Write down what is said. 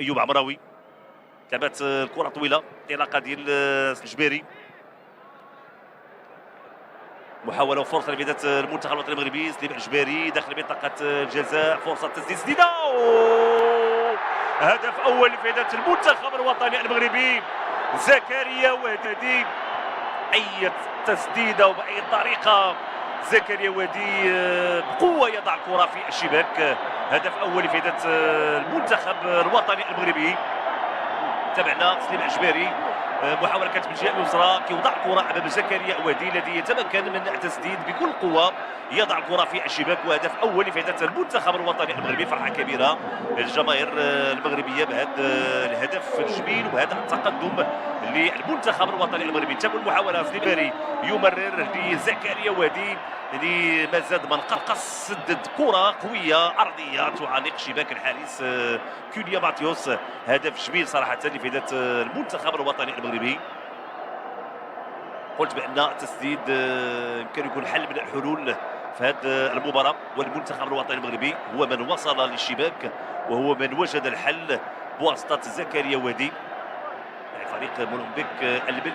ايوب عمراوي لعبات الكره طويله، انطلاقه ديال الجبيري، محاوله وفرصه لفائده المنتخب الوطني المغربي. سليم الجبيري داخل منطقه الجزاء، فرصه تسديد سديده، هدف اول لفائده المنتخب الوطني المغربي. زكريا وادي، اي تسديده وباي طريقه زكريا وادي بقوه يضع الكره في الشباك. هدف اول لفائده المنتخب الوطني المغربي. تابعنا سليم الجبيري، محاولة كانت من الجهة اليسرى، كيوضع الكرة أمام زكريا وادي الذي يتمكن من التسديد بكل قوة، يضع الكرة في الشباك. وهدف أول لفائدة المنتخب الوطني المغربي. فرحة كبيرة للجماهير المغربية بهذا الهدف الجميل وهذا التقدم للمنتخب الوطني المغربي. تكون محاولة سليم الجبيري يمرر لزكريا وادي اللي ما زاد من قص، سدد كرة قوية عرضية تعانق شباك الحارس كوليا ماتيوس. هدف جميل صراحة لفائدة المنتخب الوطني المغربي. قلت بأن التسديد يمكن يكون حل من الحلول في هذه المباراة، والمنتخب الوطني المغربي هو من وصل للشباك وهو من وجد الحل بواسطة زكريا وادي، يعني فريق مولمبيك البلجيكي.